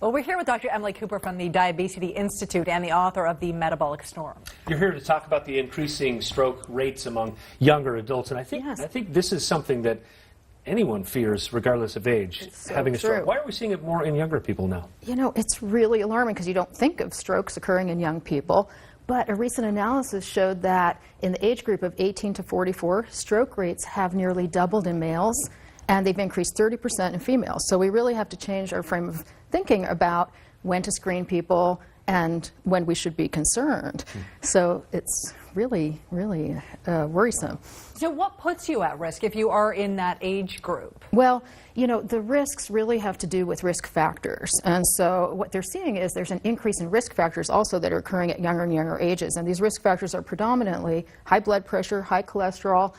Well, we're here with Dr. Emily Cooper from the Diabesity Institute and the author of The Metabolic Storm. You're here to talk about the increasing stroke rates among younger adults, and I think this is something that anyone fears, regardless of age, having a stroke. Why are we seeing it more in younger people now? You know, it's really alarming because you don't think of strokes occurring in young people. But a recent analysis showed that in the age group of 18 to 44, stroke rates have nearly doubled in males, and they've increased 30% in females. So we really have to change our frame of thinking about when to screen people and when we should be concerned. So it's really, really worrisome. So what puts you at risk if you are in that age group? Well, you know, the risks really have to do with risk factors. And so what they're seeing is there's an increase in risk factors also that are occurring at younger and younger ages. And these risk factors are predominantly high blood pressure, high cholesterol,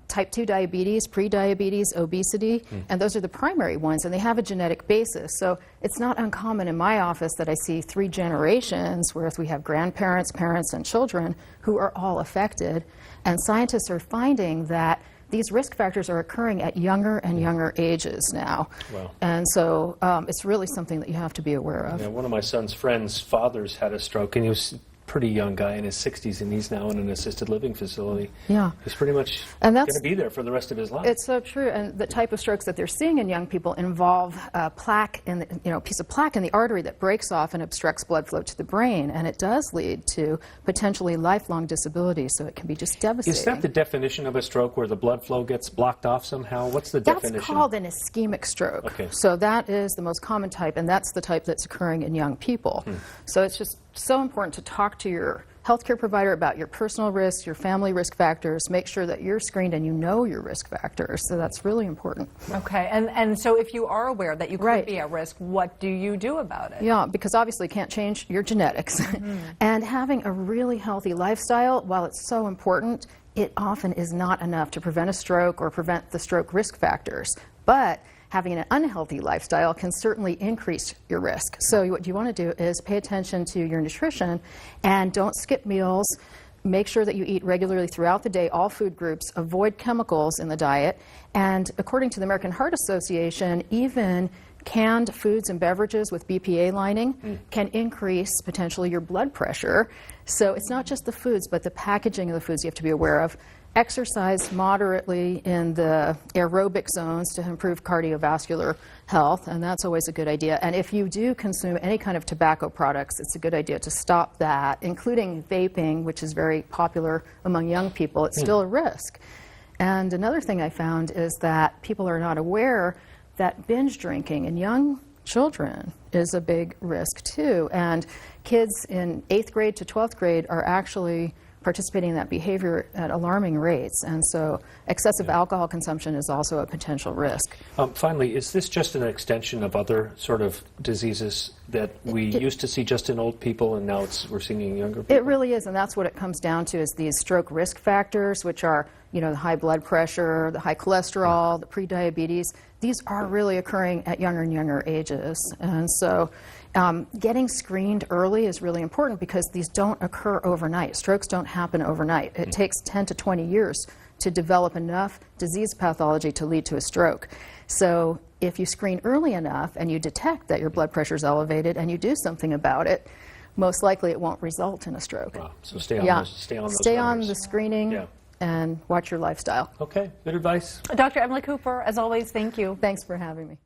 type 2 diabetes, pre-diabetes, obesity, and those are the primary ones, and they have a genetic basis. So it's not uncommon in my office that I see 3 generations, where we have grandparents, parents, and children who are all affected. And scientists are finding that these risk factors are occurring at younger and younger ages now. Wow. And so it's really something that you have to be aware of. Yeah, one of my son's friends' fathers had a stroke, and he was pretty young guy in his 60s, and he's now in an assisted living facility. Yeah. He's pretty much going to be there for the rest of his life. It's so true, and the type of strokes that they're seeing in young people involve plaque in the, piece of plaque in the artery that breaks off and obstructs blood flow to the brain, and it does lead to potentially lifelong disability, so it can be just devastating. Is that the definition of a stroke, where the blood flow gets blocked off somehow? What's the definition? That's called an ischemic stroke. Okay. So that is the most common type, and that's the type that's occurring in young people. So it's just so important to talk to your healthcare provider about your personal risks, your family risk factors. Make sure that you're screened and you know your risk factors. So that's really important. Okay, and so if you are aware that you could be at risk, what do you do about it? Yeah, because obviously you can't change your genetics. And having a really healthy lifestyle, while it's so important, it often is not enough to prevent a stroke or prevent the stroke risk factors. But having an unhealthy lifestyle can certainly increase your risk. So what you want to do is pay attention to your nutrition and don't skip meals. Make sure that you eat regularly throughout the day, all food groups. Avoid chemicals in the diet. And according to the American Heart Association, even canned foods and beverages with BPA lining can increase potentially your blood pressure. So it's not just the foods, but the packaging of the foods you have to be aware of. Exercise moderately in the aerobic zones to improve cardiovascular health, and that's always a good idea. And if you do consume any kind of tobacco products, it's a good idea to stop that, including vaping, which is very popular among young people. It's still a risk. And another thing I found is that people are not aware that binge drinking in young children is a big risk too. And kids in 8th grade to 12th grade are actually participating in that behavior at alarming rates, and so excessive alcohol consumption is also a potential risk. Finally, is this just an extension of other sort of diseases that we used to see just in old people, and now we're seeing in younger people? It really is, and that's what it comes down to, is these stroke risk factors, which are, you know, the high blood pressure, the high cholesterol, the pre-diabetes. These are really occurring at younger and younger ages, and so getting screened early is really important because these don't occur overnight. Strokes don't happen overnight. It takes 10 to 20 years to develop enough disease pathology to lead to a stroke. So if you screen early enough and you detect that your blood pressure is elevated and you do something about it, most likely it won't result in a stroke. Wow. So stay on those, stay on the screening and watch your lifestyle. Okay, good advice. Dr. Emily Cooper, as always, thank you. Thanks for having me.